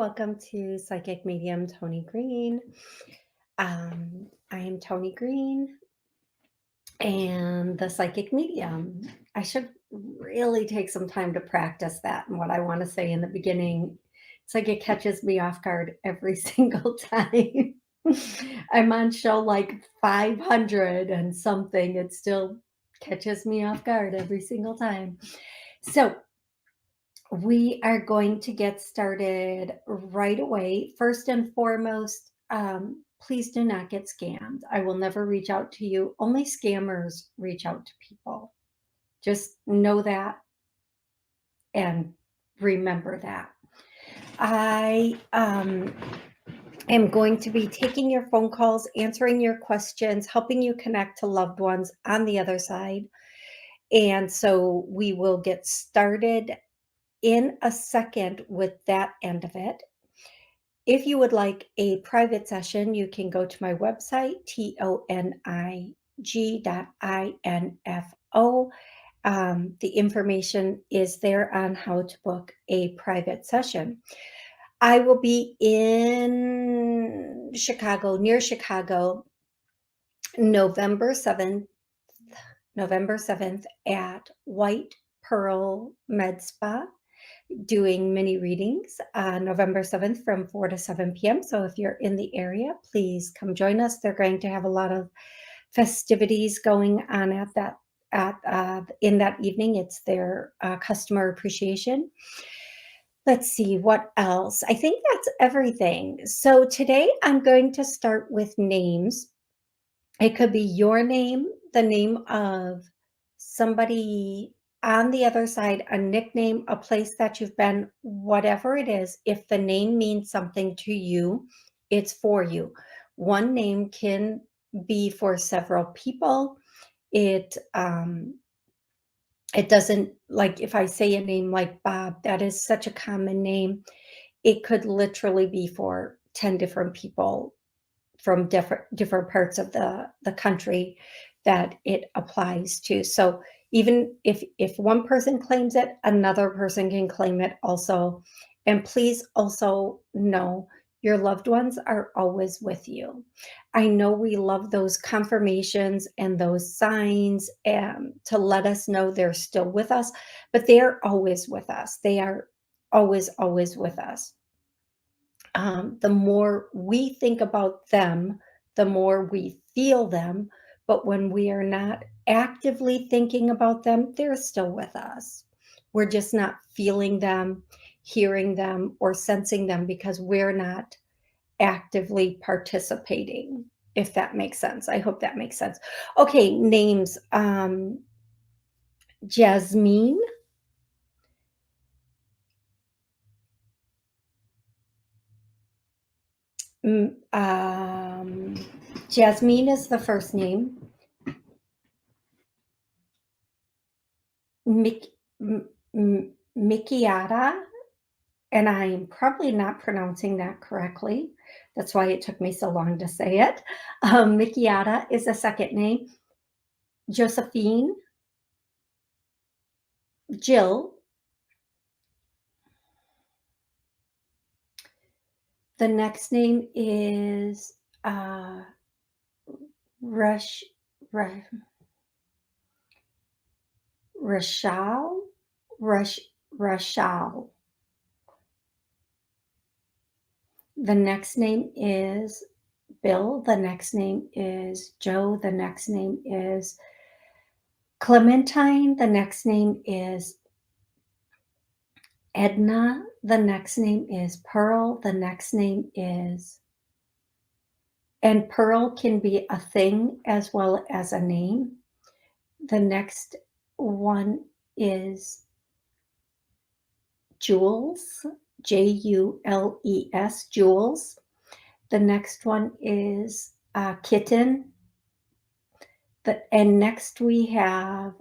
welcome to Psychic Medium Tony Green. I am Tony Green and the Psychic Medium. I should really take some time to practice that. And what I want to say in the beginning, it's like it catches me off guard every single time. I'm on show like 500 and something. It still catches me off guard every single time. So, we are going to get started right away. First and foremost, please do not get scammed. I will never reach out to you. Only scammers reach out to people. Just know that and remember that. I am going to be taking your phone calls, answering your questions, helping you connect to loved ones on the other side. And so we will get started in a second with that end of it. If you would like a private session, you can go to my website, tonig.info. The information is there on how to book a private session. I will be in Chicago, near Chicago, November 7th at White Pearl Med Spa, doing mini readings November 7th from 4 to 7 p.m. So if you're in the area, please come join us. They're going to have a lot of festivities going on in that evening. It's their customer appreciation. Let's see what else. I think that's everything. So today I'm going to start with names. It could be your name, the name of somebody on the other side, a nickname, a place that you've been, whatever it is. If the name means something to you, it's for you. One name can be for several people. It doesn't, like if I say a name like Bob, that is such a common name. It could literally be for 10 different people from different parts of the country that it applies to. So even if one person claims it, another person can claim it also. And please also know your loved ones are always with you. I know we love those confirmations and those signs to let us know they're still with us, but they are always with us. They are always with us. The more we think about them, the more we feel them. But when we are not actively thinking about them, they're still with us. We're just not feeling them, hearing them, or sensing them because we're not actively participating, if that makes sense. I hope that makes sense. Okay, names. Jasmine. Jasmine is the first name. Mikiata, and I'm probably not pronouncing that correctly. That's why it took me so long to say it. Mikiata is a second name. Josephine, Jill. The next name is Rashal. The next name is Bill. The next name is Joe. The next name is Clementine. The next name is Edna. The next name is Pearl. The next name is, and Pearl can be a thing as well as a name. The next one is Jules, Jules, Jules. The next one is Kitten. And next we have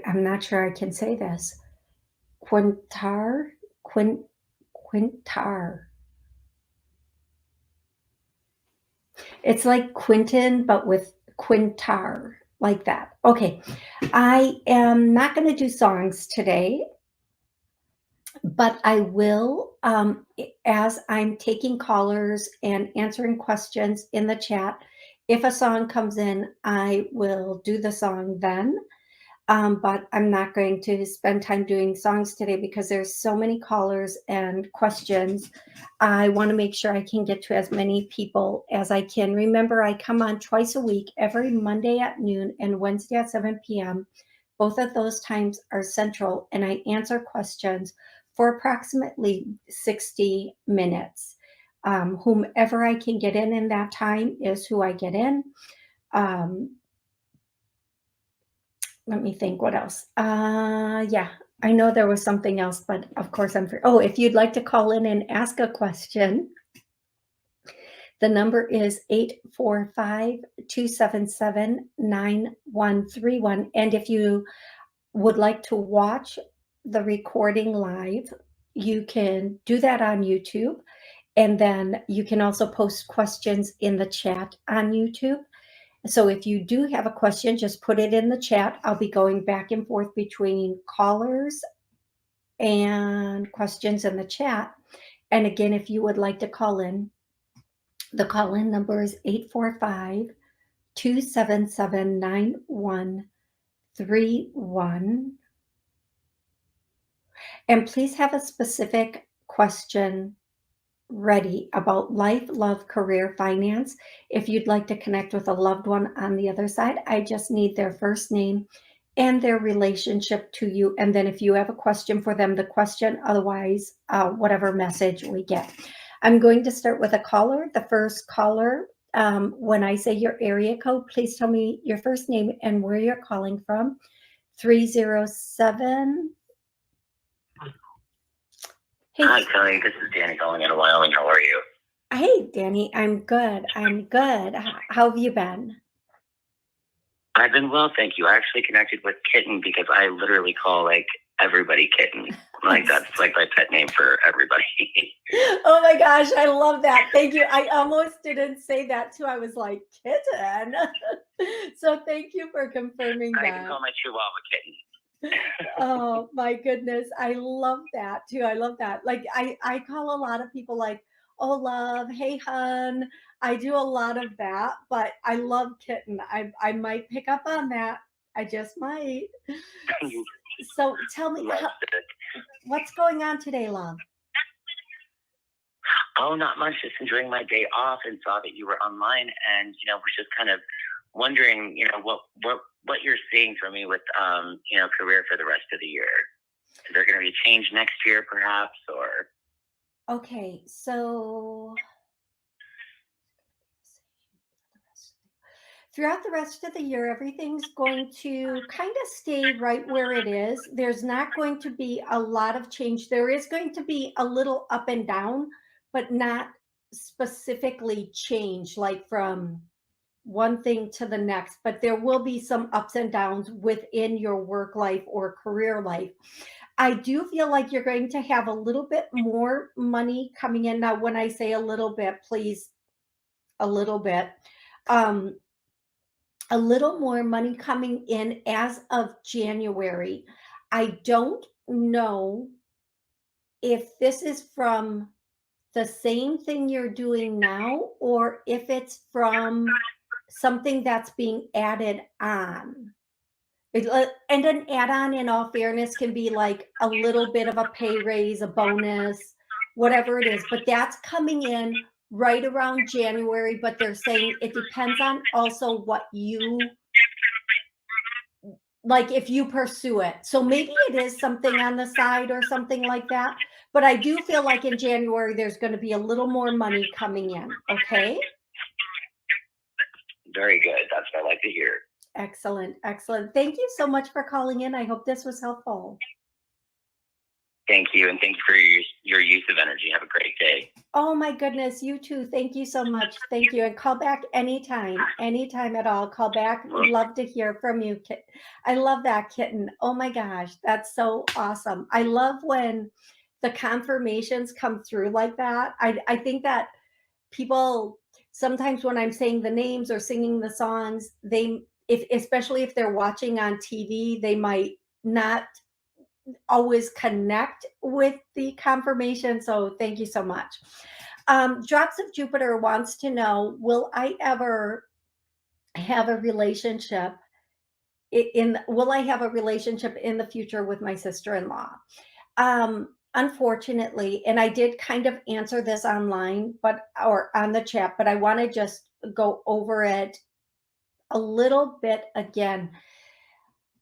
I'm not sure I can say this. Quintar. It's like Quentin, but with Quintar, like that. Okay, I am not going to do songs today, but I will, as I'm taking callers and answering questions in the chat. If a song comes in, I will do the song then. But I'm not going to spend time doing songs today because there's so many callers and questions. I want to make sure I can get to as many people as I can. Remember, I come on twice a week, every Monday at noon and Wednesday at 7 p.m. Both of those times are central, and I answer questions for approximately 60 minutes. Whomever I can get in that time is who I get in. Let me think what else. Yeah, I know there was something else, but of course I'm free. Oh, if you'd like to call in and ask a question, the number is 845-277-9131. And if you would like to watch the recording live, you can do that on YouTube. And then you can also post questions in the chat on YouTube. So if you do have a question, just put it in the chat. I'll be going back and forth between callers and questions in the chat. And again, if you would like to call in, the call-in number is 845-277-9131. And please have a specific question ready about life, love, career, finance. If you'd like to connect with a loved one on the other side, I just need their first name and their relationship to you. And then if you have a question for them, the question, otherwise, whatever message we get. I'm going to start with a caller. The first caller, when I say your area code, please tell me your first name and where you're calling from. 307. Hey. Hi, Toni. This is Danny calling out of Wyoming. How are you? Hey, Danny. I'm good. How have you been? I've been well, thank you. I actually connected with Kitten because I literally call like everybody Kitten. Like that's like my pet name for everybody. Oh my gosh, I love that. Thank you. I almost didn't say that too. I was like, Kitten. So thank you for confirming that. I can call my Chihuahua Kitten. Oh my goodness. I love that too. I love that. Like I call a lot of people like, oh love, hey hun. I do a lot of that, but I love Kitten. I might pick up on that. I just might. So tell me, what's going on today, love? Oh, not much. Just enjoying my day off and saw that you were online, and was just kind of wondering, what you're seeing for me with career for the rest of the year. Is there going to be a change next year, perhaps, or? Okay, so throughout the rest of the year, everything's going to kind of stay right where it is. There's not going to be a lot of change. There is going to be a little up and down, but not specifically change like from one thing to the next. But there will be some ups and downs within your work life or career life. I do feel like you're going to have a little bit more money coming in. Now, when I say a little bit, please, a little bit. A little more money coming in as of January. I don't know if this is from the same thing you're doing now or if it's from something that's being added on. And an add-on, in all fairness, can be like a little bit of a pay raise, a bonus, whatever it is. But that's coming in right around January. But they're saying it depends on also what you like, if you pursue it. So maybe it is something on the side or something like that. But I do feel like in January, there's going to be a little more money coming in. Okay. Very good. That's what I like to hear. Excellent. Excellent. Thank you so much for calling in. I hope this was helpful. Thank you. And thank you for your use of energy. Have a great day. Oh my goodness. You too. Thank you so much. Thank you. And call back anytime at all. Call back. We'd love to hear from you. I love that, Kitten. Oh my gosh. That's so awesome. I love when the confirmations come through like that. I think that people sometimes when I'm saying the names or singing the songs, if especially if they're watching on TV, they might not always connect with the confirmation. So thank you so much. Drops of Jupiter wants to know, will I ever have a relationship will I have a relationship in the future with my sister-in-law? Unfortunately, and I did kind of answer this online, or on the chat, but I want to just go over it a little bit again.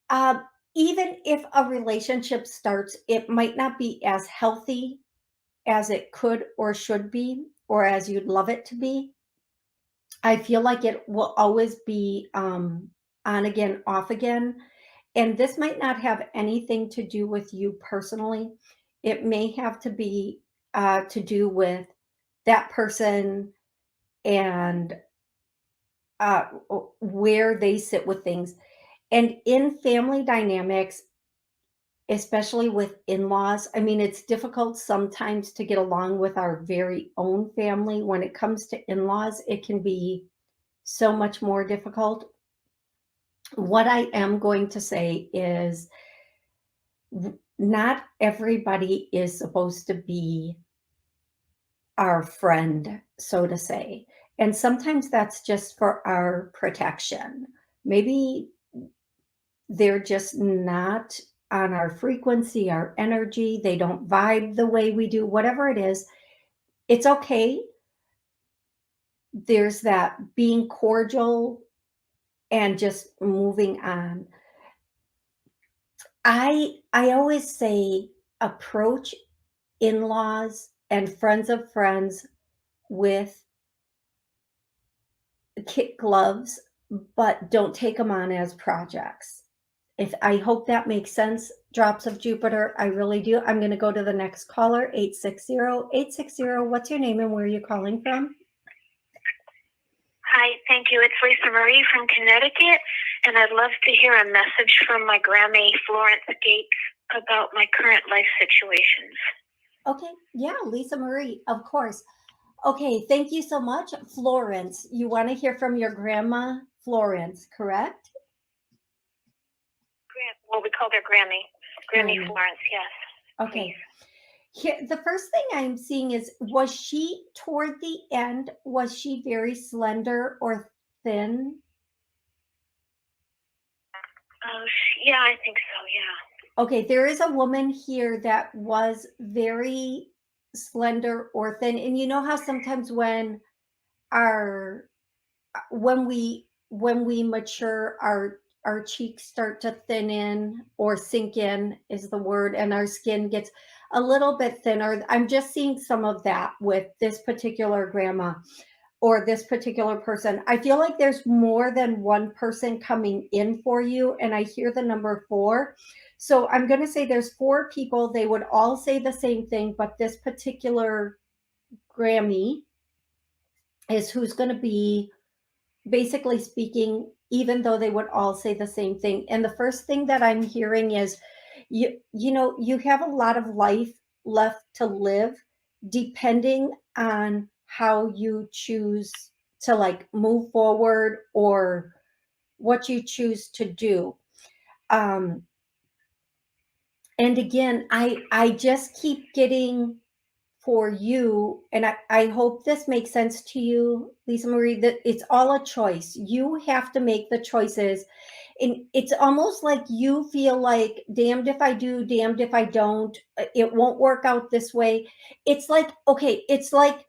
Um, Even if a relationship starts, it might not be as healthy as it could or should be, or as you'd love it to be. I feel like it will always be on again, off again. And this might not have anything to do with you personally. It may have to be to do with that person and uh, where they sit with things. And in family dynamics, especially with in-laws, I mean, it's difficult sometimes to get along with our very own family. When it comes to in-laws, it can be so much more difficult. What I am going to say is not everybody is supposed to be our friend, so to say. And sometimes that's just for our protection. Maybe they're just not on our frequency, our energy. They don't vibe the way we do, whatever it is. It's okay. There's that being cordial and just moving on. I always say approach in-laws and friends of friends with kid gloves, but don't take them on as projects. If I hope that makes sense, drops of Jupiter, I really do. I'm going to go to the next caller, 860. 860, what's your name and where are you calling from? Hi, thank you. It's Lisa Marie from Connecticut, and I'd love to hear a message from my Grammy Florence Gates about my current life situations. Okay, yeah, Lisa Marie, of course. Okay, thank you so much. Florence, you want to hear from your grandma, Florence, correct? Well, we called her Grammy. Grammy Florence, yes. Okay. Here, the first thing I'm seeing is, was she toward the end, was she very slender or thin? Yeah, I think so, yeah. Okay, there is a woman here that was very slender or thin. And you know how sometimes our when we mature, our cheeks start to thin in or sink in is the word, and our skin gets a little bit thinner. I'm just seeing some of that with this particular grandma or this particular person. I feel like there's more than one person coming in for you, and I hear the number 4. So I'm going to say there's 4 people. They would all say the same thing, but this particular Grammy is who's going to be basically speaking, even though they would all say the same thing. And the first thing that I'm hearing is you have a lot of life left to live, depending on how you choose to like move forward or what you choose to do. And again, I just keep getting for you, and I hope this makes sense to you, Lisa Marie, that it's all a choice. You have to make the choices. And it's almost like you feel like, damned if I do, damned if I don't, it won't work out this way. It's like, okay, it's like,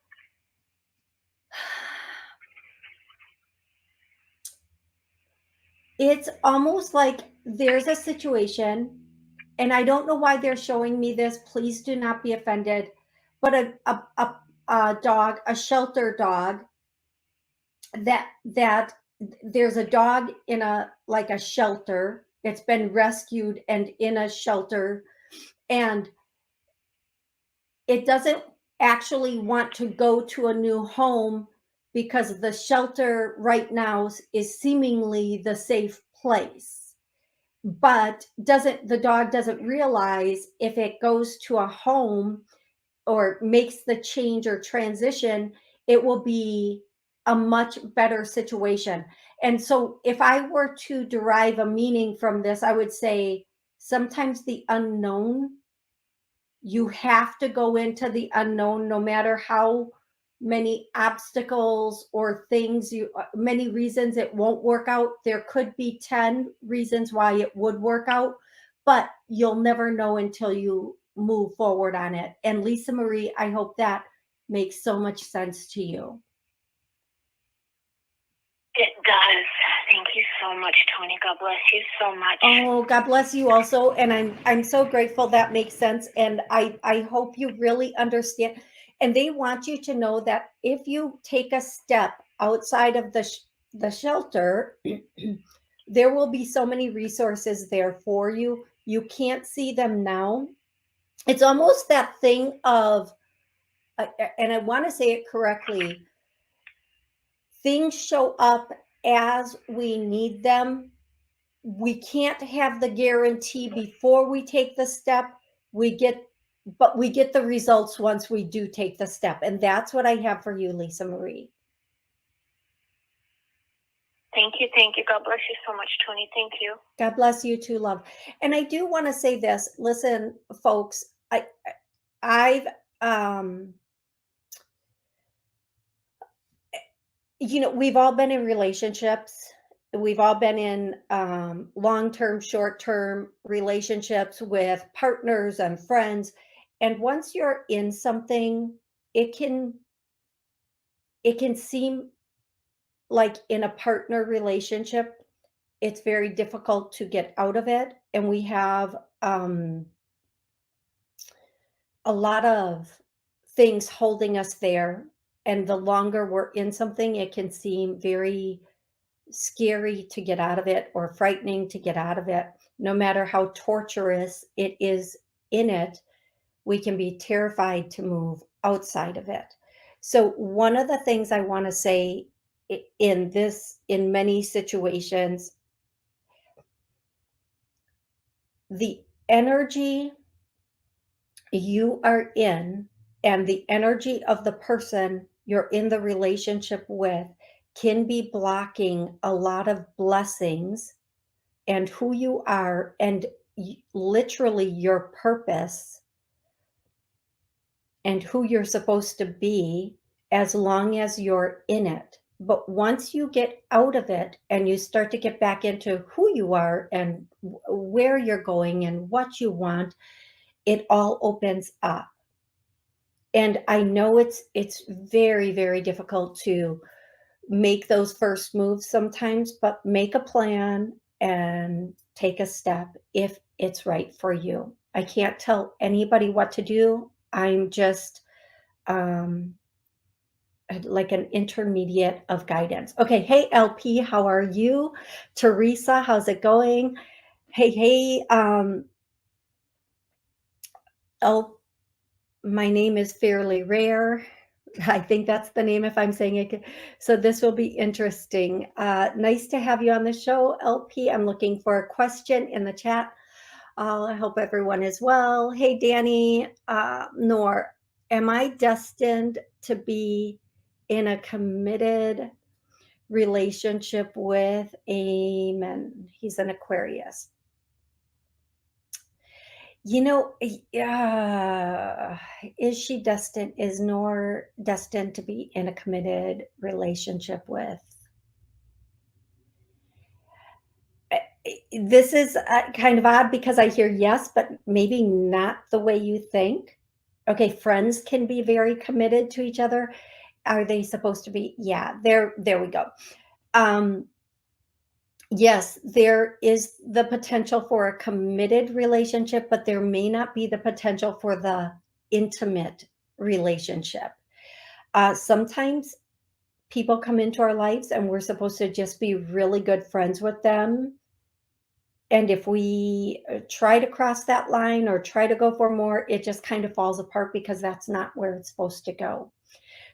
it's almost like there's a situation, and I don't know why they're showing me this. Please do not be offended. But a dog, a shelter dog, that there's a dog in a shelter. It's been rescued and in a shelter, and it doesn't actually want to go to a new home because the shelter right now is seemingly the safe place. But the dog doesn't realize if it goes to a home or makes the change or transition, it will be a much better situation. And so if I were to derive a meaning from this, I would say sometimes the unknown, you have to go into the unknown no matter how many obstacles or things many reasons it won't work out. There could be 10 reasons why it would work out, but you'll never know until you move forward on it. And Lisa Marie, I hope that makes so much sense to you. It does. Thank you so much, Toni. God bless you so much. Oh, God bless you also. And I'm so grateful that makes sense. And I hope you really understand. And they want you to know that if you take a step outside of the shelter, there will be so many resources there for you. You can't see them now. It's almost that thing of, and I want to say it correctly, things show up as we need them. We can't have the guarantee before we take the step. But we get the results once we do take the step. And that's what I have for you, Lisa Marie. Thank you. Thank you. God bless you so much, Toni. Thank you. God bless you too, love. And I do want to say this. Listen, folks, I've we've all been in relationships. We've all been in long-term, short-term relationships with partners and friends. And once you're in something, it can seem like in a partner relationship, it's very difficult to get out of it. And we have a lot of things holding us there. And the longer we're in something, it can seem very scary to get out of it or frightening to get out of it. No matter how torturous it is in it, we can be terrified to move outside of it. So one of the things I want to say in many situations, the energy you are in and the energy of the person you're in the relationship with can be blocking a lot of blessings and who you are and literally your purpose and who you're supposed to be as long as you're in it. But once you get out of it and you start to get back into who you are and where you're going and what you want, it all opens up. And I know it's very, very difficult to make those first moves sometimes, but make a plan and take a step if it's right for you. I can't tell anybody what to do. I'm just like an intermediate of guidance. Okay. Hey, LP, how are you? Teresa, how's it going? Hey, my name is Fairly Rare. I think that's the name if I'm saying it. So this will be interesting. Nice to have you on the show, LP. I'm looking for a question in the chat. I hope everyone is well. Hey, Danny, Nor, am I destined to be in a committed relationship with Amen? He's an Aquarius. Is she destined, is Nor destined to be in a committed relationship with? This is kind of odd because I hear yes, but maybe not the way you think. Okay, friends can be very committed to each other. Are they supposed to be? Yeah, there we go. Yes, there is the potential for a committed relationship, but there may not be the potential for the intimate relationship. Sometimes people come into our lives and we're supposed to just be really good friends with them. And if we try to cross that line or try to go for more, it just kind of falls apart because that's not where it's supposed to go.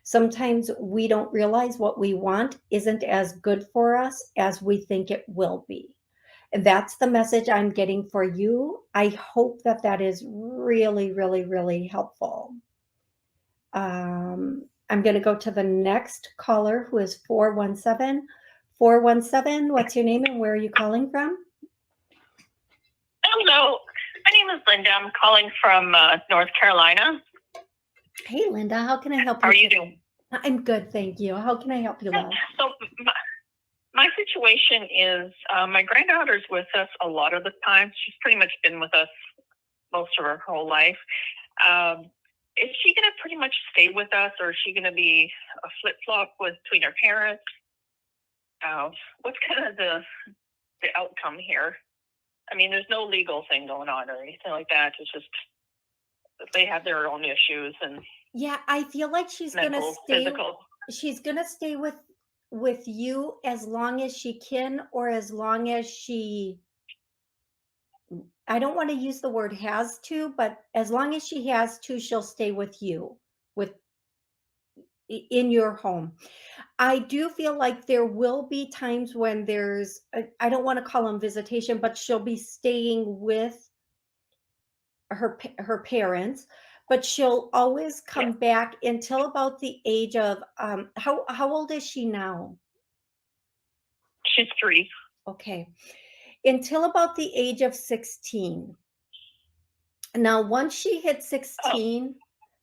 Sometimes we don't realize what we want isn't as good for us as we think it will be. And that's the message I'm getting for you. I hope that is really, really, really helpful. I'm going to go to the next caller who is 417. 417, what's your name and where are you calling from? Hello, my name is Linda. I'm calling from North Carolina. Hey, Linda, how can I help you? How are you doing? I'm good, thank you. How can I help you, love? So my situation is my granddaughter's with us a lot of the time. She's pretty much been with us most of her whole life. Is she going to pretty much stay with us, or is she going to be a flip-flop between her parents? What's kind of the outcome here? I mean, there's no legal thing going on or anything like that. It's just they have their own issues and Yeah, I feel like she's gonna mental, stay. physical. She's gonna stay with you as long as she can, or as long as she. I don't want to use the word has to, but as long as she has to, she'll stay with you, with in your home. I do feel like there will be times when there's, I don't want to call them visitation, but she'll be staying with her parents, but she'll always come back until about the age of, how old is she now? She's 3. Okay. Until about the age of 16. Now, once she hits 16,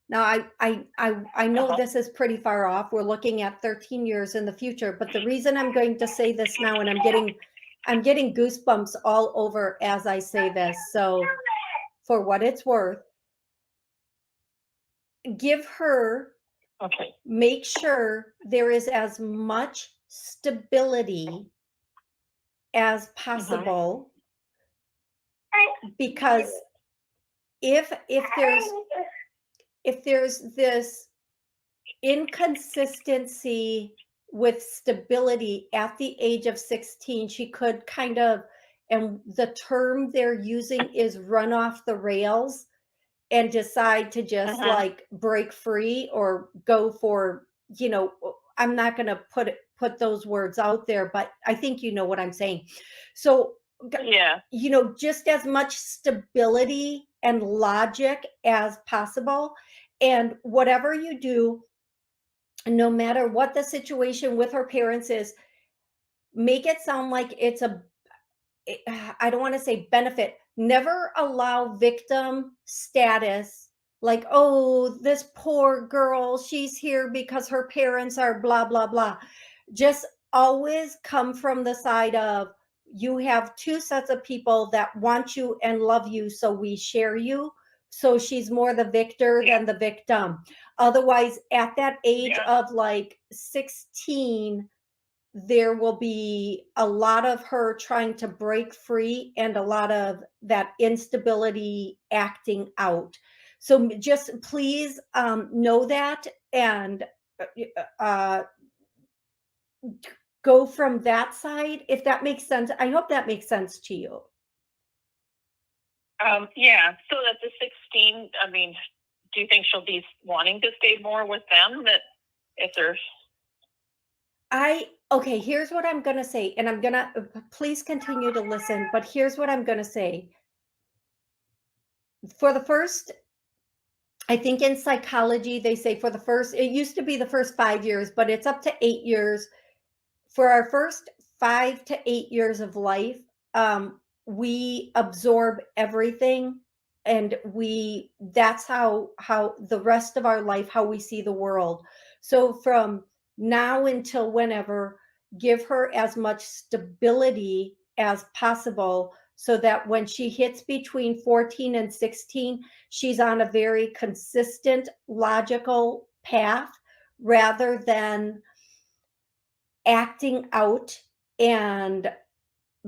now I know this is pretty far off. We're looking at 13 years in the future, but the reason I'm going to say this now, and I'm getting goosebumps all over as I say this. So for what it's worth, give her, make sure there is as much stability as possible, because if there's this inconsistency with stability at the age of 16, she could kind of, and the term they're using is run off the rails and decide to just like break free or go for, I'm not going to put those words out there, but I think you know what I'm saying. So, just as much stability and logic as possible. And whatever you do, no matter what the situation with her parents is, make it sound like it's I don't want to say benefit. Never allow victim status, like, oh, this poor girl, she's here because her parents are blah, blah, blah. Just always come from the side of, you have two sets of people that want you and love you, so we share you. So she's more the victor than the victim. Otherwise, at that age of like 16, there will be a lot of her trying to break free and a lot of that instability acting out. So just please know that, and go from that side, if that makes sense. I hope that makes sense to you. So at the 16, I mean, do you think she'll be wanting to stay more with them? That if there's okay, here's what I'm going to say, and I'm going to, please continue to listen, but here's what I'm going to say. For the first, I think in psychology, they say for the first, it used to be the first 5 years, but it's up to 8 years. For our first 5 to 8 years of life, we absorb everything, and that's how the rest of our life, how we see the world. So from now until whenever, give her as much stability as possible, so that when she hits between 14 and 16, she's on a very consistent, logical path, rather than acting out and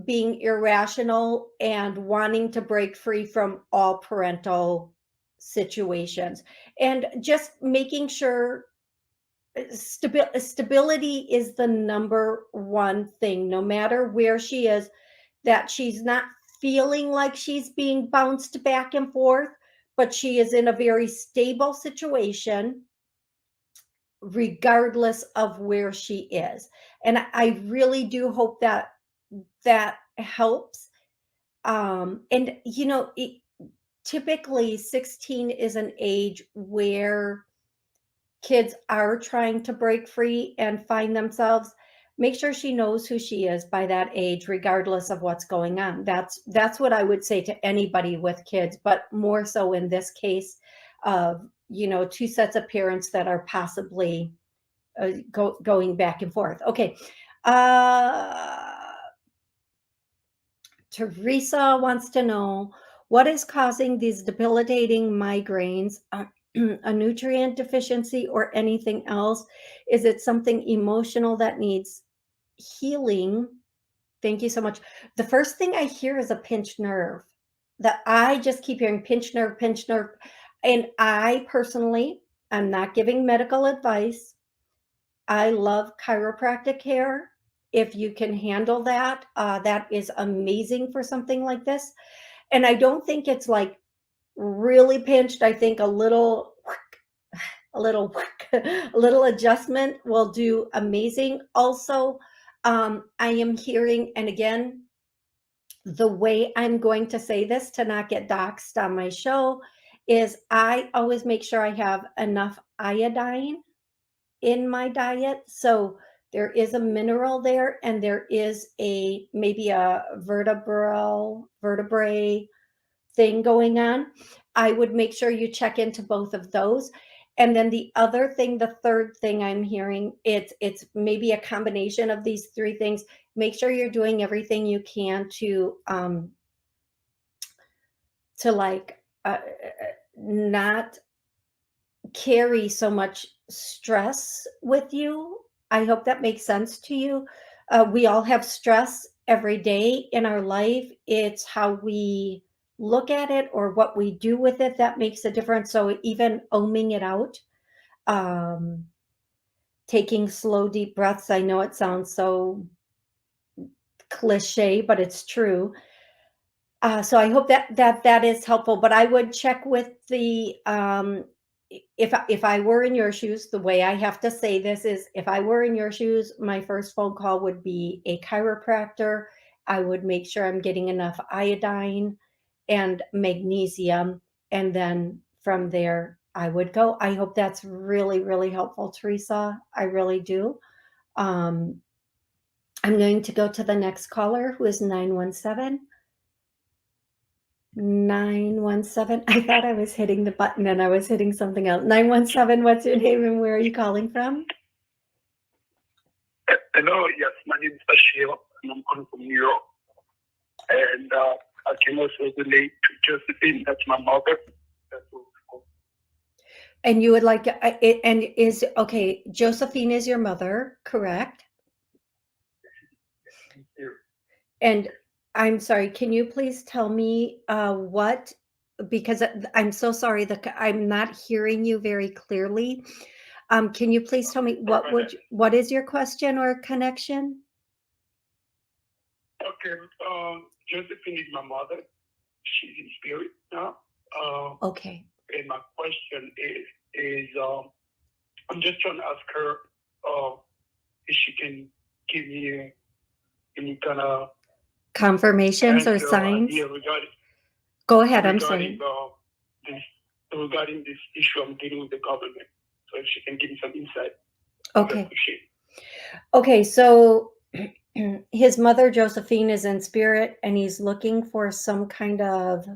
being irrational and wanting to break free from all parental situations. And just making sure stability is the number one thing, no matter where she is, that she's not feeling like she's being bounced back and forth, but she is in a very stable situation regardless of where she is. And I really do hope that that helps. And typically 16 is an age where kids are trying to break free and find themselves. make sure she knows who she is by that age, regardless of what's going on. That's what I would say to anybody with kids, but more so in this case of, two sets of parents that are possibly going back and forth. Okay. Teresa wants to know, what is causing these debilitating migraines? A nutrient deficiency or anything else? Is it something emotional that needs healing? Thank you so much. The first thing I hear is a pinched nerve. That I just keep hearing pinched nerve, pinched nerve. And I personally, I'm not giving medical advice. I love chiropractic care. If you can handle that, that is amazing for something like this. And I don't think it's like really pinched. I think a little a little adjustment will do amazing. Also, I am hearing, and again, the way I'm going to say this to not get doxxed on my show is I always make sure I have enough iodine in my diet. So there is a mineral there, and there is maybe a vertebrae thing going on. I would make sure you check into both of those. And then the other thing, the third thing I'm hearing, it's maybe a combination of these three things. Make sure you're doing everything you can to like not carry so much stress with you. I hope that makes sense to you. We all have stress every day in our life. It's how we look at it or what we do with it that makes a difference. So even oming it out, taking slow, deep breaths. I know it sounds so cliche, but it's true. So I hope that is helpful. But I would check with the if I were in your shoes, the way I have to say this is, if I were in your shoes, my first phone call would be a chiropractor. I would make sure I'm getting enough iodine and magnesium, and then from there I would go. I hope that's really, really helpful, Teresa. I really do. I'm going to go to the next caller, who is 917. 917. I thought I was hitting the button and I was hitting something else. 917, what's your name and where are you calling from? Hello, yes, my name is Bashir, and I'm calling from New York. And I can also relate to Josephine, that's my mother. And you would like, okay, Josephine is your mother, correct? And I'm sorry, can you please tell me what, because I'm so sorry that I'm not hearing you very clearly. Can you please tell me what is your question or connection? Okay, Josephine is my mother. She's in spirit now. Okay. And my question is I'm just trying to ask her if she can give me any kind of confirmations or signs? Go ahead, I'm sorry. Regarding this issue I'm dealing with the government. So if she can give me some insight. Okay. Okay, so his mother, Josephine, is in spirit and he's looking for some kind of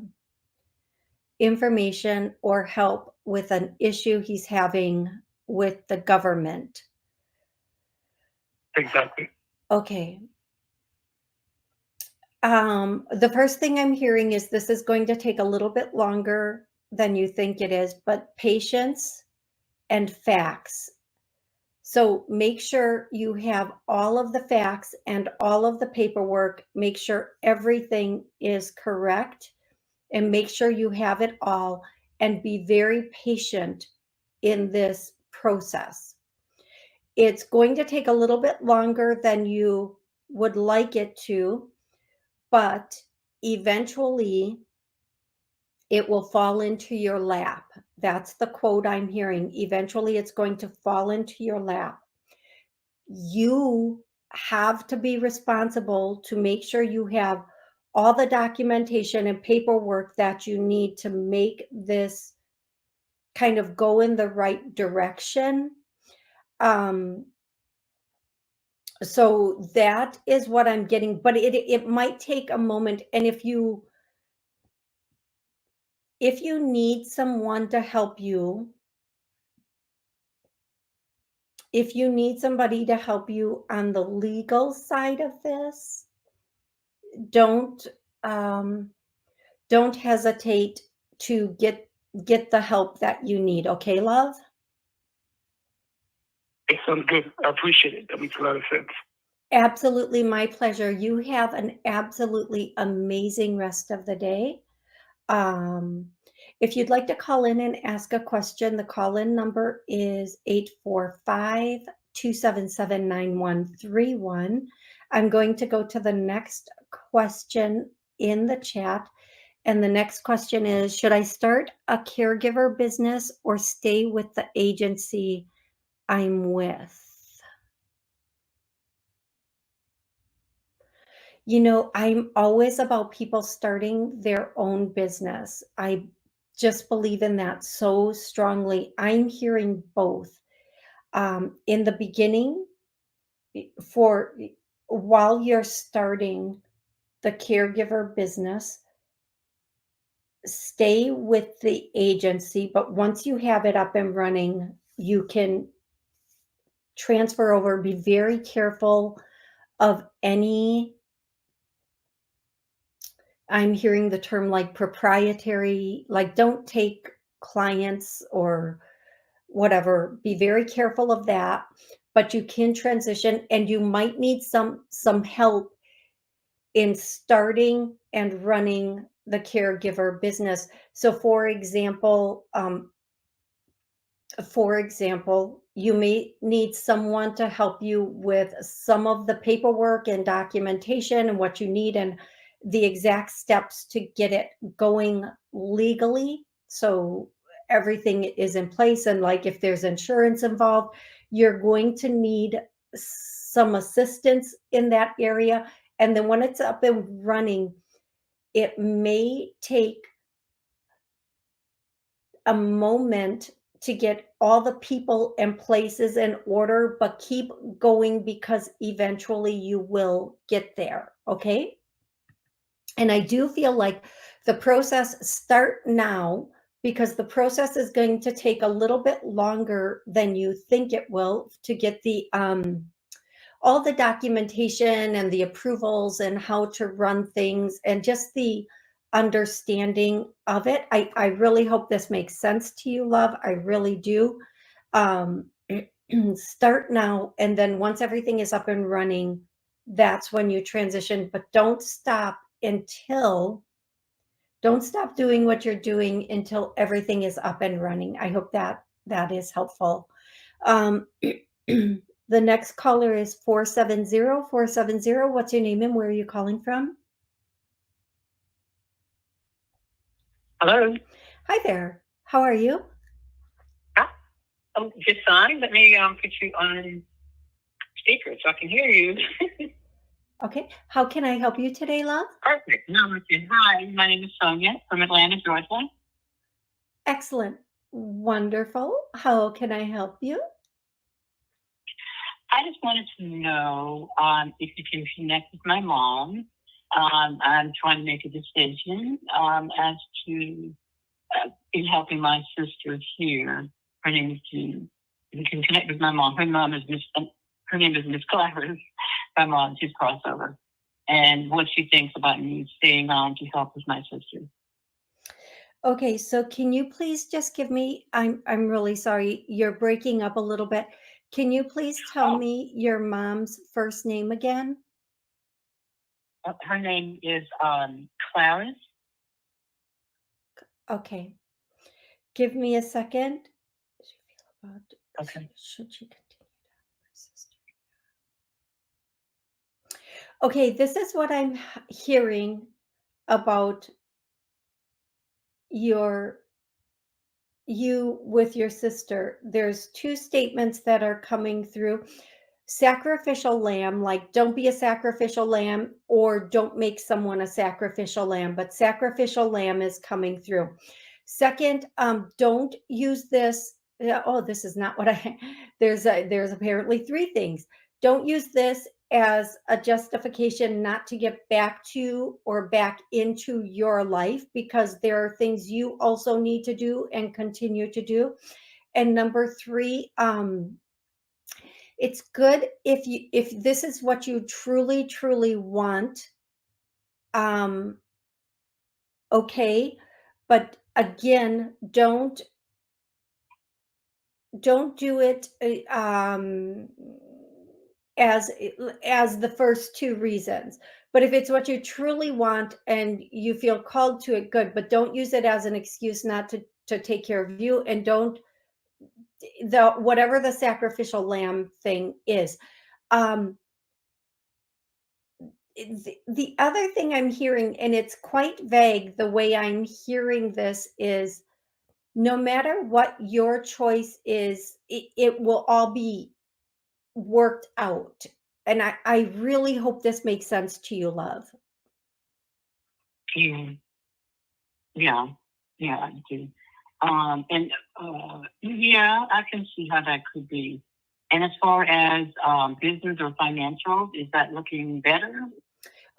information or help with an issue he's having with the government. Exactly. Okay. The first thing I'm hearing is this is going to take a little bit longer than you think it is, but patience and facts. So make sure you have all of the facts and all of the paperwork. Make sure everything is correct and make sure you have it all, and be very patient in this process. It's going to take a little bit longer than you would like it to, but eventually it will fall into your lap. That's the quote I'm hearing. Eventually it's going to fall into your lap. You have to be responsible to make sure you have all the documentation and paperwork that you need to make this kind of go in the right direction. So that is what I'm getting, but it might take a moment. And if you need someone to help you, if you need somebody to help you on the legal side of this, don't um, don't hesitate to get the help that you need. Okay, love? It sounds good. I appreciate it. That makes a lot of sense. Absolutely, my pleasure. You have an absolutely amazing rest of the day. Um, if you'd like to call in and ask a question, the call-in number is 845-277-9131. I'm going to go to the next question in the chat. And the next question is, should I start a caregiver business or stay with the agency I'm with? You know, I'm always about people starting their own business. I just believe in that so strongly. I'm hearing both. In the beginning, for while you're starting the caregiver business, stay with the agency, but once you have it up and running, you can transfer over. Be very careful of any, I'm hearing the term like proprietary, like don't take clients or whatever. Be very careful of that, but you can transition and you might need some help in starting and running the caregiver business. So for example, you may need someone to help you with some of the paperwork and documentation and what you need and the exact steps to get it going legally. So everything is in place. And like if there's insurance involved, you're going to need some assistance in that area. And then when it's up and running, it may take a moment to get all the people and places in order, but keep going because eventually you will get there. Okay. And I do feel like the process start now because the process is going to take a little bit longer than you think it will to get the all the documentation and the approvals and how to run things and just the understanding of it. I really hope this makes sense to you, love. I really do. Start now, and then once everything is up and running, that's when you transition. But don't stop doing what you're doing until everything is up and running. I hope that is helpful. The next caller is 470-470. What's your name and where are you calling from? Hello. Hi there. How are you? Oh, just fine. Let me put you on speaker so I can hear you. Okay. How can I help you today, love? Perfect. Hi, my name is Sonia from Atlanta, Georgia. Excellent. Wonderful. How can I help you? I just wanted to know if you can connect with my mom. I'm trying to make a decision as to in helping my sister here. Her name is Jean. You can connect with my mom. Her name is Miss Clavers. My mom, she's crossover. And what she thinks about me staying on to help with my sister. Okay, so can you please just give me, I'm really sorry, you're breaking up a little bit. Can you please tell me your mom's first name again? Her name is Clarence. Okay. Give me a second. Okay. Should she continue to help her sister? Okay, this is what I'm hearing about you with your sister. There's two statements that are coming through. Sacrificial lamb, like don't be a sacrificial lamb or don't make someone a sacrificial lamb, but sacrificial lamb is coming through. Second, don't use this. Oh, this is not what there's apparently three things. don't use this as a justification not to get back to or back into your life, because there are things you also need to do and continue to do. And number three, it's good if this is what you truly want, okay, but again, don't do it as the first two reasons. But if it's what you truly want and you feel called to it, good, but don't use it as an excuse not to take care of you. And don't, whatever the sacrificial lamb thing is. The other thing I'm hearing, and it's quite vague the way I'm hearing this, is no matter what your choice is, it will all be worked out. And I really hope this makes sense to you, love. Yeah, yeah, yeah, I do. Yeah, I can see how that could be. And as far as business or financial, is that looking better?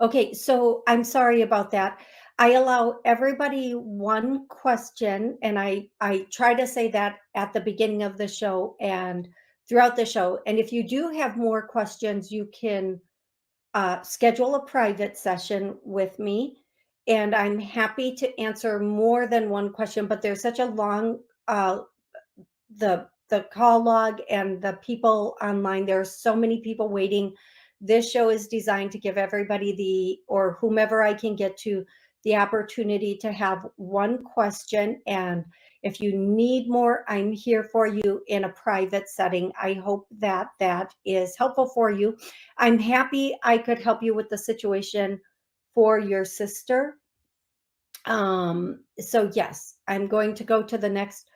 Okay, so I'm sorry about that. I allow everybody one question, and I try to say that at the beginning of the show and throughout the show. And if you do have more questions, you can schedule a private session with me, and I'm happy to answer more than one question. But there's such a long the call log and the people online. There are so many people waiting. This show is designed to give everybody or whomever I can get to, the opportunity to have one question. And if you need more, I'm here for you in a private setting. I hope that is helpful for you. I'm happy I could help you with the situation for your sister. So yes, I'm going to go to the next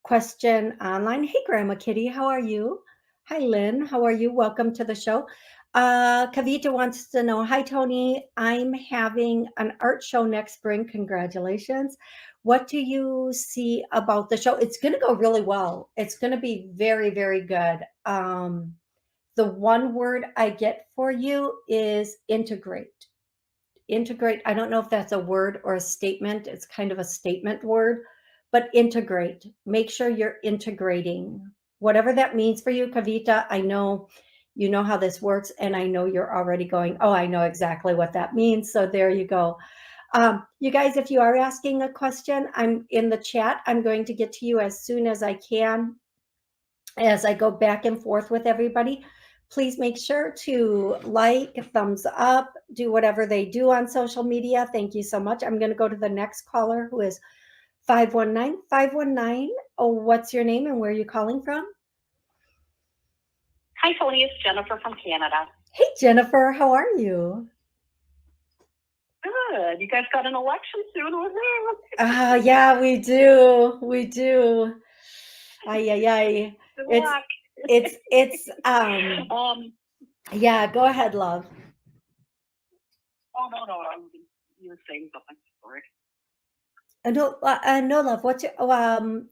question online. Hey, Grandma Kitty, how are you? Hi, Lynn, how are you? Welcome to the show. Kavita wants to know, hi, Toni, I'm having an art show next spring. Congratulations. What do you see about the show? It's going to go really well. It's going to be very, very good. The one word I get for you is integrate. Integrate. I don't know if that's a word or a statement. It's kind of a statement word, but integrate. Make sure you're integrating. Whatever that means for you, Kavita, I know you know how this works, and I know you're already going, oh, I know exactly what that means. So there you go. You guys, if you are asking a question, I'm in the chat. I'm going to get to you as soon as I can, as I go back and forth with everybody. Please make sure to like, thumbs up, do whatever they do on social media. Thank you so much. I'm going to go to the next caller, who is 519. 519. Oh, what's your name and where are you calling from? Hi, Toni. It's Jennifer from Canada. Hey, Jennifer. How are you? Good. You guys got an election soon over there. Yeah, we do. We do. Ay. Good It's, luck. it's, yeah, go ahead, love. Oh, no. You were saying something. Sorry. No, love.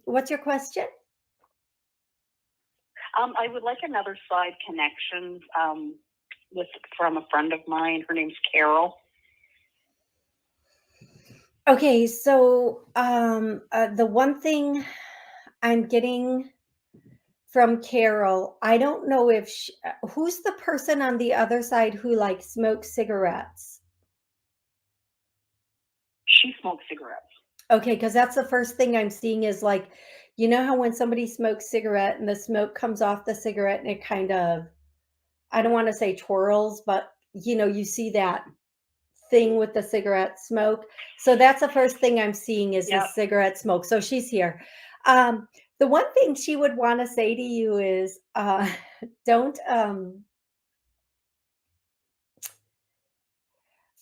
What's your question? I would like another side connection from a friend of mine. Her name's Carol. Okay, so the one thing I'm getting from Carol, I don't know if who's the person on the other side who like smokes cigarettes? She smokes cigarettes. Okay, because that's the first thing I'm seeing is like, you know how when somebody smokes cigarette and the smoke comes off the cigarette and it kind of, I don't want to say twirls, but you know, you see that thing with the cigarette smoke. So that's the first thing I'm seeing is the cigarette smoke. So she's here. The one thing she would want to say to you is don't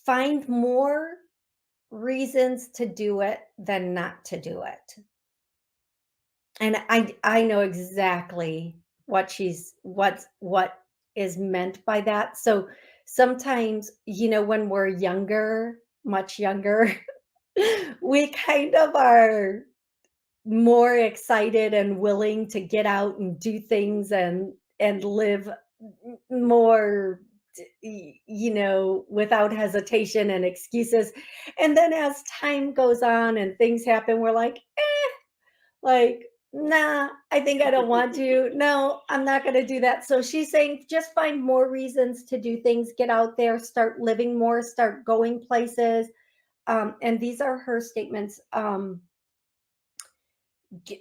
find more reasons to do it than not to do it. And I know exactly what is meant by that. So sometimes, you know, when we're younger, much younger, we kind of are more excited and willing to get out and do things and live more, without hesitation and excuses. And then as time goes on and things happen, we're like, nah, I think I don't want to. No, I'm not going to do that. So she's saying just find more reasons to do things, get out there, start living more, start going places. And these are her statements.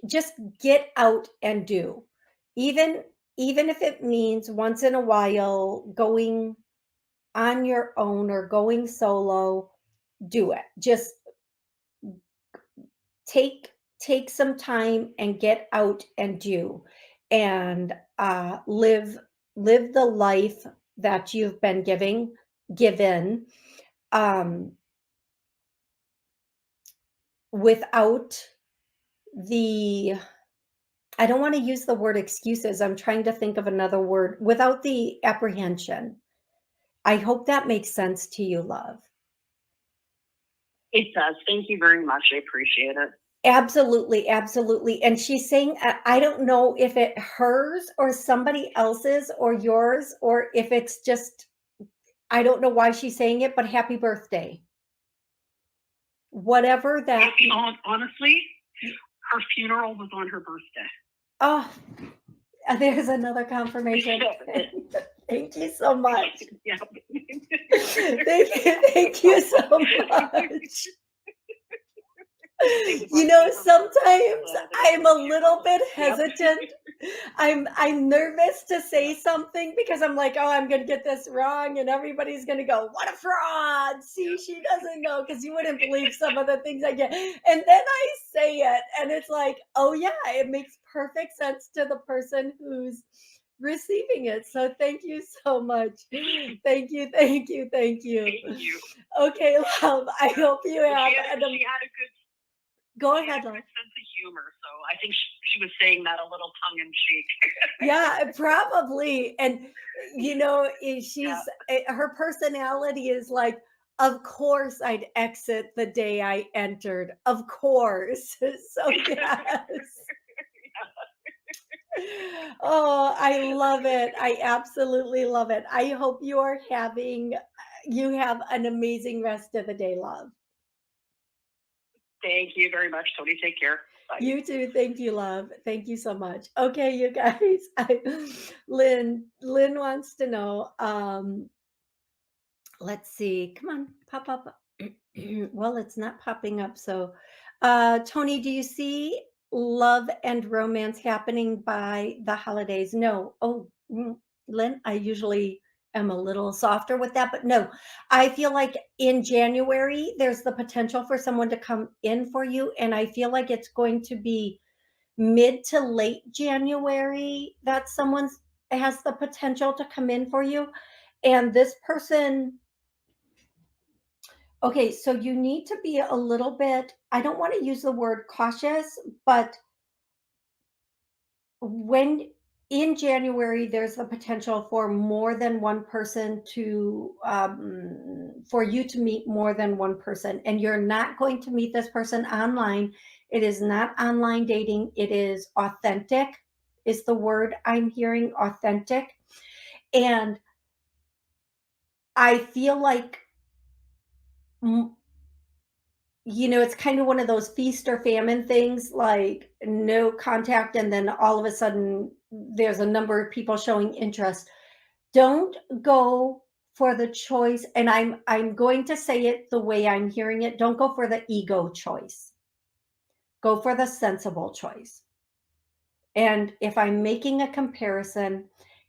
Just get out and do, even if it means once in a while going on your own or going solo. Do it. Just take some time and get out and do, and live the life that you've been given, um, without the I don't want to use the word excuses. I'm trying to think of another word, without the apprehension. I hope that makes sense to you, love. It does. Thank you very much. I appreciate it. Absolutely, absolutely. And she's saying, I don't know if it hers or somebody else's or yours, or if it's just, I don't know why she's saying it, but happy birthday. Whatever that. Honestly, her funeral was on her birthday. Oh, there's another confirmation. Thank you so much. Yeah. Thank you so much. Sometimes I'm a little bit hesitant. I'm nervous to say something because I'm like, oh, I'm gonna get this wrong, and everybody's gonna go, what a fraud. See, she doesn't know, because you wouldn't believe some of the things I get. And then I say it, and it's like, oh yeah, it makes perfect sense to the person who's receiving it. So thank you so much. Thank you. Thank you. Okay, love. I hope you have. She had a good. Go She had ahead, a good love. sense of humor, so I think she was saying that a little tongue in cheek. Yeah, probably. And her personality is like, of course I'd exit the day I entered. Of course. So yes. Oh, I love it. I absolutely love it. I hope you have an amazing rest of the day, love. Thank you very much, Toni. Take care. Bye. You too. Thank you, love. Thank you so much. Okay, you guys. Lynn wants to know. Let's see. Come on, pop up. Well, it's not popping up. So, Toni, do you see love and romance happening by the holidays? No. Oh, Lynn, I usually am a little softer with that, but no. I feel like in January, there's the potential for someone to come in for you. And I feel like it's going to be mid to late January that someone has the potential to come in for you. And this person, okay, so you need to be a little bit, I don't want to use the word cautious, but when in January, there's the potential for more than one person for you to meet more than one person. And you're not going to meet this person online. It is not online dating. It is authentic, is the word I'm hearing, authentic. And I feel like, it's kind of one of those feast or famine things, like no contact, and then all of a sudden there's a number of people showing interest. Don't go for the choice, and I'm going to say it the way I'm hearing it. Don't go for the ego choice. Go for the sensible choice. And if I'm making a comparison,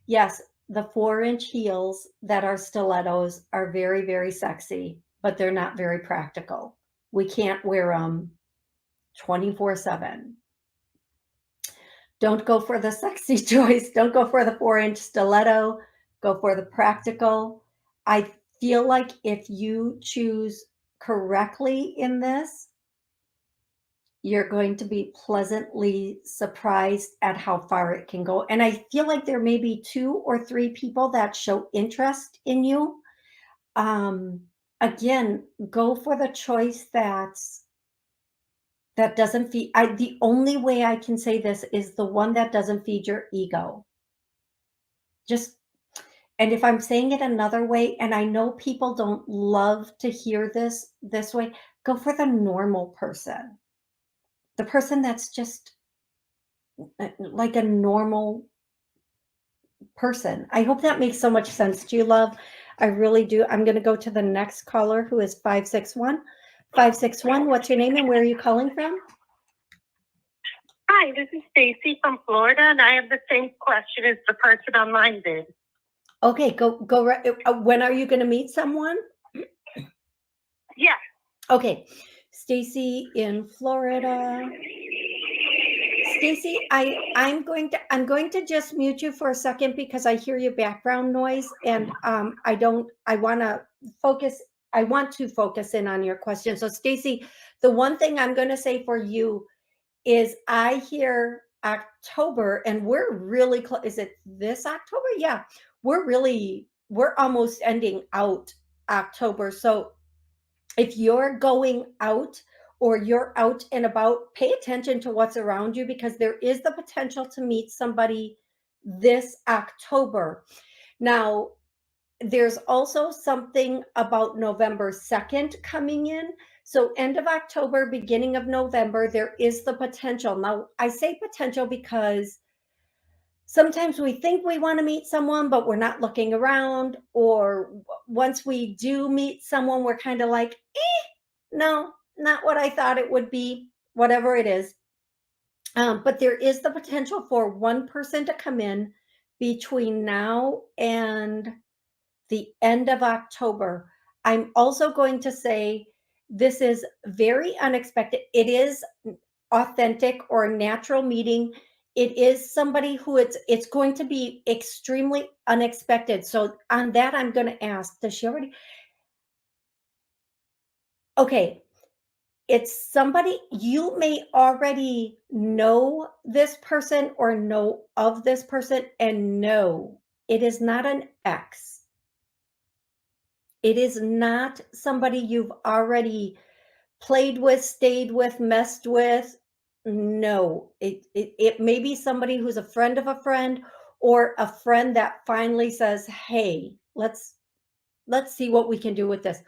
yes, the 4-inch heels that are stilettos are very, very sexy, but they're not very practical. We can't wear them 24/7. Don't go for the sexy choice. Don't go for the 4-inch stiletto. Go for the practical. I feel like if you choose correctly in this, you're going to be pleasantly surprised at how far it can go. And I feel like there may be 2 or 3 people that show interest in you. Again, go for the choice that doesn't feed. The only way I can say this is the one that doesn't feed your ego. Just And if I'm saying it another way, and I know people don't love to hear this way, go for the normal person. The person that's just like a normal person. I hope that makes so much sense to you, love. I really do. I'm going to go to the next caller, who is 561. 561, what's your name and where are you calling from? Hi, this is Stacy from Florida, and I have the same question as the person online did. Okay, go right. When are you going to meet someone? Yeah. Okay, Stacy in Florida. Stacy, I'm going to just mute you for a second because I hear your background noise, and I want to focus in on your question. So Stacy, the one thing I'm going to say for you is I hear October, and we're really close. Is it this October? Yeah, we're almost ending out October. So if you're going out or you're out and about, pay attention to what's around you, because there is the potential to meet somebody this October. Now, there's also something about November 2nd coming in. So end of October, beginning of November, there is the potential. Now, I say potential because sometimes we think we want to meet someone, but we're not looking around. Or once we do meet someone, we're kind of like, no, not what I thought it would be, whatever it is. But there is the potential for one person to come in between now and the end of October. I'm also going to say this is very unexpected. It is authentic or natural meeting. It is somebody who it's going to be extremely unexpected. So on that, I'm going to ask, does she already? Okay. It's somebody you may already know this person or know of this person, and no, it is not an ex. It is not somebody you've already played with, stayed with, messed with. No, it may be somebody who's a friend of a friend, or a friend that finally says, hey, let's see what we can do with this.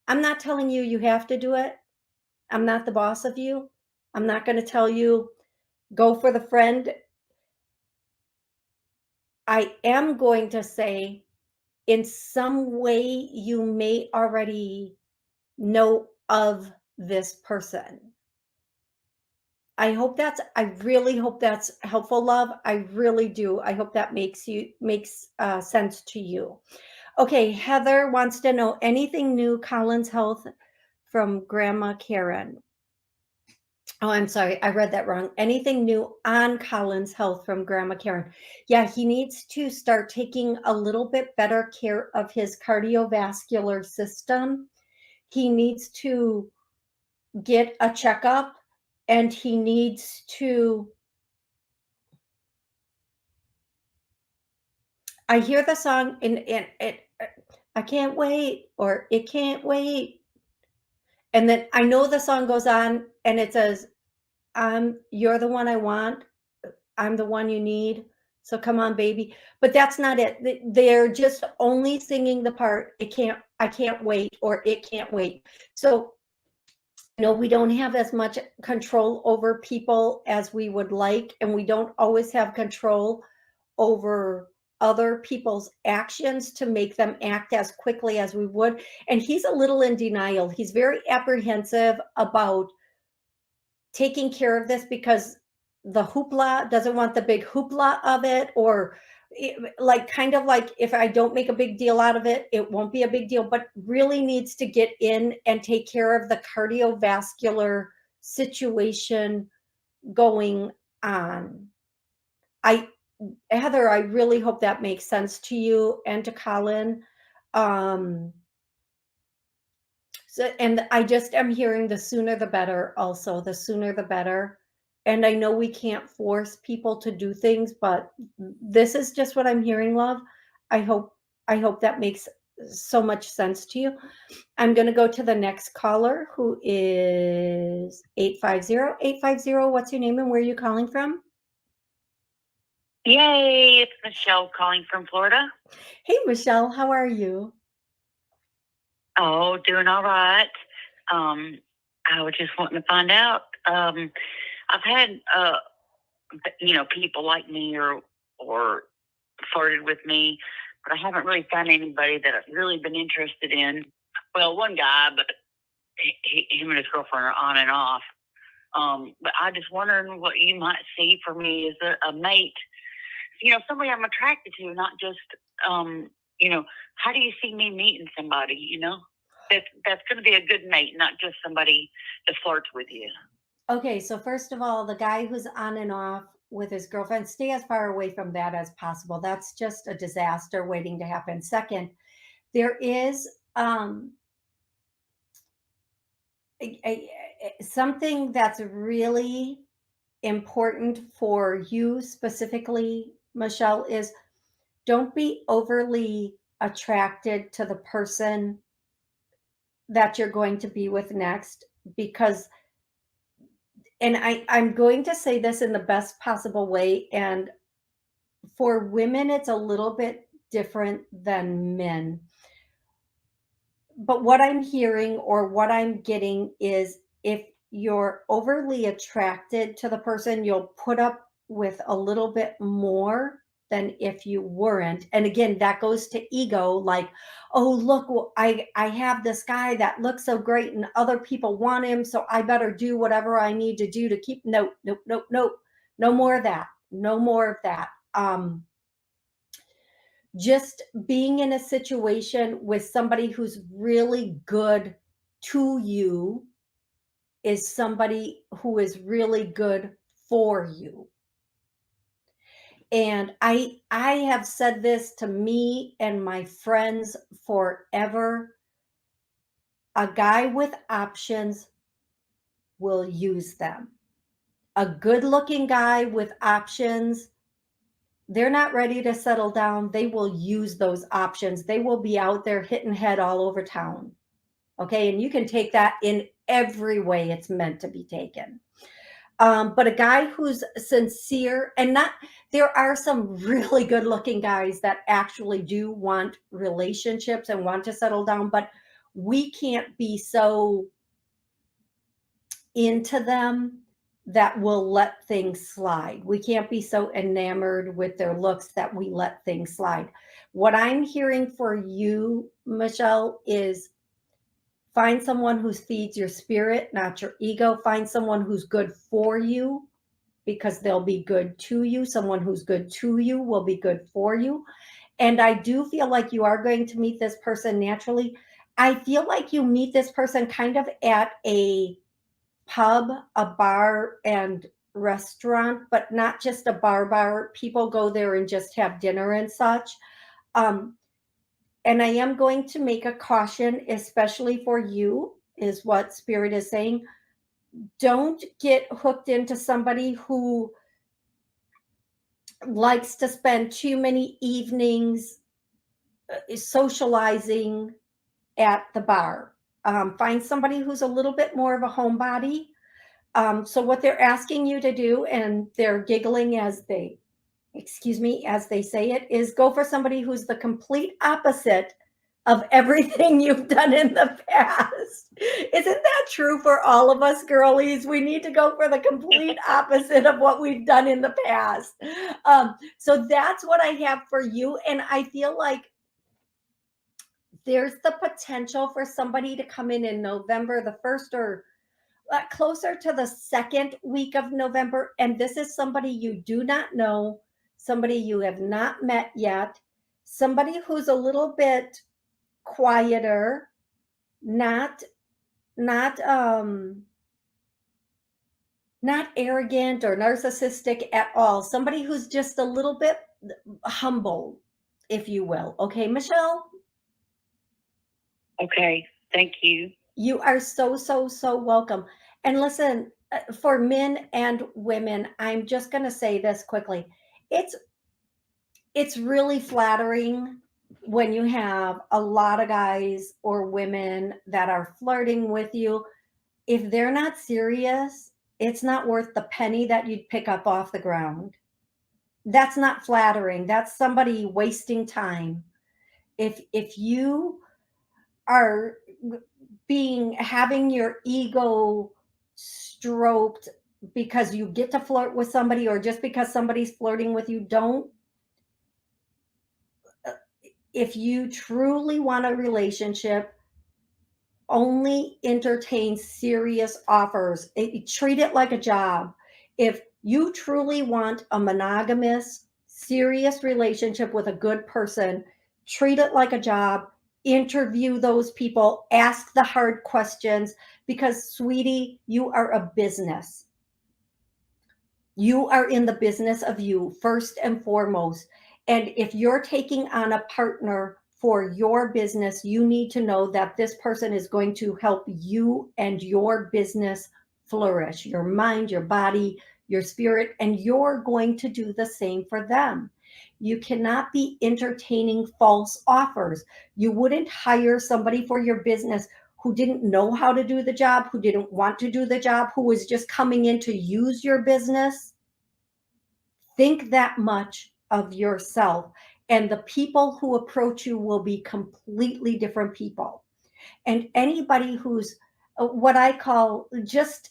I'm not telling you you have to do it. I'm not the boss of you. I'm not going to tell you go for the friend. I am going to say in some way you may already know of this person. I really hope that's helpful, love. I really do. I hope that makes sense to you. Okay, Heather wants to know anything new, Colin's health from Grandma Karen. Oh, I'm sorry. I read that wrong. Anything new on Colin's health from Grandma Karen? Yeah, he needs to start taking a little bit better care of his cardiovascular system. He needs to get a checkup, and he needs to. I hear the song and it, I can't wait, or it can't wait. And then I know the song goes on and it says, you're the one I want. I'm the one you need. So come on, baby. But that's not it. They're just only singing the part, I can't wait, or it can't wait. So, we don't have as much control over people as we would like, and we don't always have control over other people's actions to make them act as quickly as we would. And he's a little in denial. He's very apprehensive about taking care of this because the hoopla doesn't want the big hoopla of it, or kind of like, if I don't make a big deal out of it, it won't be a big deal, but really needs to get in and take care of the cardiovascular situation going on. Heather, I really hope that makes sense to you and to Colin. So, and I just am hearing the sooner the better also, the sooner the better. And I know we can't force people to do things, but this is just what I'm hearing, love. I hope that makes so much sense to you. I'm going to go to the next caller, who is 850. 850, what's your name and where are you calling from? Yay, it's Michelle calling from Florida. Hey, Michelle, how are you? Oh, doing all right. I was just wanting to find out. I've had, people like me or flirted with me, but I haven't really found anybody that I've really been interested in. Well, one guy, but him and his girlfriend are on and off. But I just wondering what you might see for me as a mate. Somebody I'm attracted to, not just, how do you see me meeting somebody, that's going to be a good mate, not just somebody that flirts with you. Okay, so first of all, the guy who's on and off with his girlfriend, stay as far away from that as possible. That's just a disaster waiting to happen. Second, there is something that's really important for you specifically, Michelle, is don't be overly attracted to the person that you're going to be with next, because, and I'm going to say this in the best possible way, and for women it's a little bit different than men, but what I'm hearing or what I'm getting is if you're overly attracted to the person, you'll put up with a little bit more than if you weren't. And again, that goes to ego, like, oh, look, well, I have this guy that looks so great and other people want him, so I better do whatever I need to do to keep. Nope, nope, nope, nope. No more of that. No more of that. Just being in a situation with somebody who's really good to you is somebody who is really good for you. And I have said this to me and my friends forever. A guy with options will use them. A good-looking guy with options, they're not ready to settle down. They will use those options. They will be out there hitting head all over town. Okay. And you can take that in every way it's meant to be taken. But a guy who's sincere and not, there are some really good looking guys that actually do want relationships and want to settle down, but we can't be so into them that will let things slide. We can't be so enamored with their looks that we let things slide. What I'm hearing for you, Michelle, is find someone who feeds your spirit, not your ego. Find someone who's good for you because they'll be good to you. Someone who's good to you will be good for you. And I do feel like you are going to meet this person naturally. I feel like you meet this person kind of at a pub, a bar and restaurant, but not just a bar. People go there and just have dinner and such. And I am going to make a caution, especially for you, is what Spirit is saying. Don't get hooked into somebody who likes to spend too many evenings socializing at the bar. Find somebody who's a little bit more of a homebody. So what they're asking you to do, and they're giggling as they say it, is go for somebody who's the complete opposite of everything you've done in the past. Isn't that true for all of us girlies? We need to go for the complete opposite of what we've done in the past. So that's what I have for you. And I feel like there's the potential for somebody to come in November the 1st or closer to the second week of November. And this is somebody you do not know, somebody you have not met yet, somebody who's a little bit quieter, not arrogant or narcissistic at all. Somebody who's just a little bit humble, if you will. Okay, Michelle? Okay, thank you. You are so welcome. And listen, for men and women, I'm just going to say this quickly. It's really flattering when you have a lot of guys or women that are flirting with you. If they're not serious, it's not worth the penny that you'd pick up off the ground. that's not flattering. That's somebody wasting time. If you are having your ego stroked because you get to flirt with somebody, or just because somebody's flirting with you, don't. If you truly want a relationship, only entertain serious offers. Treat it like a job. If you truly want a monogamous, serious relationship with a good person, treat it like a job. Interview those people, ask the hard questions, because, sweetie, you are a business. You are in the business of you, first and foremost. And if you're taking on a partner for your business, you need to know that this person is going to help you and your business flourish, your mind, your body, your spirit, and you're going to do the same for them. You cannot be entertaining false offers. You wouldn't hire somebody for your business who didn't know how to do the job, who didn't want to do the job, who was just coming in to use your business. Think that much of yourself, and the people who approach you will be completely different people. And anybody who's what I call just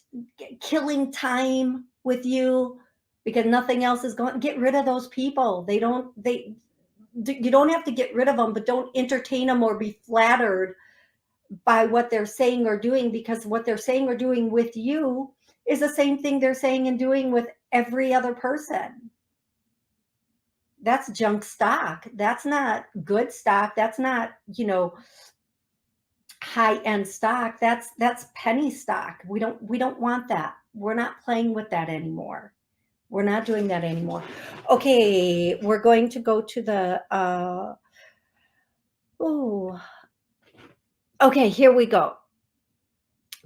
killing time with you because nothing else is going, get rid of those people. You don't have to get rid of them, but don't entertain them or be flattered by what they're saying or doing, because what they're saying or doing with you is the same thing they're saying and doing with every other person. That's junk stock. That's not good stock. That's not, high-end stock. That's penny stock. We don't want that. We're not playing with that anymore. We're not doing that anymore. Okay, we're going to go to the okay, here we go.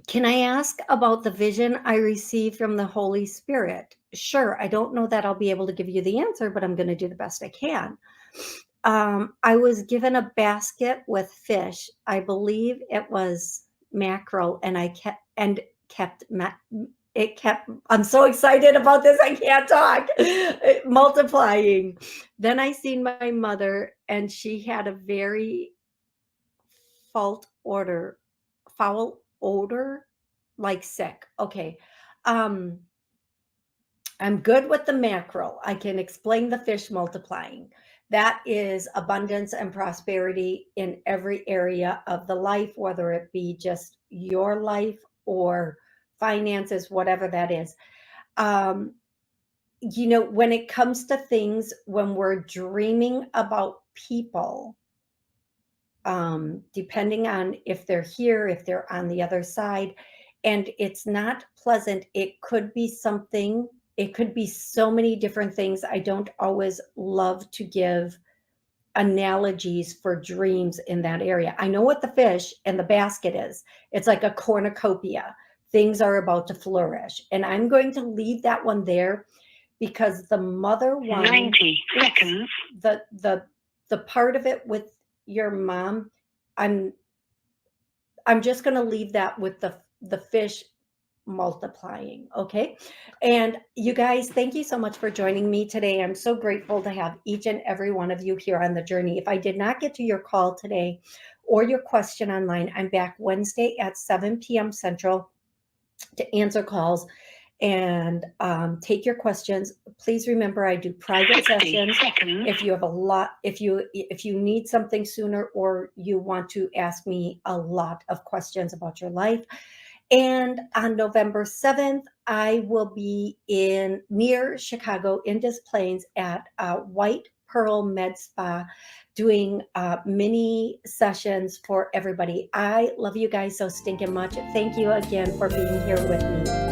Can I ask about the vision I received from the Holy Spirit? Sure. I don't know that I'll be able to give you the answer, but I'm going to do the best I can. I was given a basket with fish. I believe it was mackerel, and I'm so excited about this, I can't talk. Multiplying. Then I seen my mother, and she had a very foul odor, like sick. Okay. I'm good with the mackerel. I can explain the fish multiplying. That is abundance and prosperity in every area of the life, whether it be just your life or finances, whatever that is. When it comes to things, when we're dreaming about people, depending on if they're here, if they're on the other side, and it's not pleasant, it could be something. It could be so many different things. I don't always love to give analogies for dreams in that area. I know what the fish and the basket is. It's like a cornucopia. Things are about to flourish. And I'm going to leave that one there, because the mother one, 90 seconds. The part of it with your mom, I'm just going to leave that with the fish multiplying. Okay. And you guys, thank you so much for joining me today. I'm so grateful to have each and every one of you here on the journey. If I did not get to your call today or your question online, I'm back Wednesday at 7 p.m. Central to answer calls and take your questions. Please remember, I do private sessions. If you have if you need something sooner, or you want to ask me a lot of questions about your life. And on November 7th, I will be near Chicago in Des Plaines at White Pearl Med Spa doing mini sessions for everybody. I love you guys so stinking much. Thank you again for being here with me.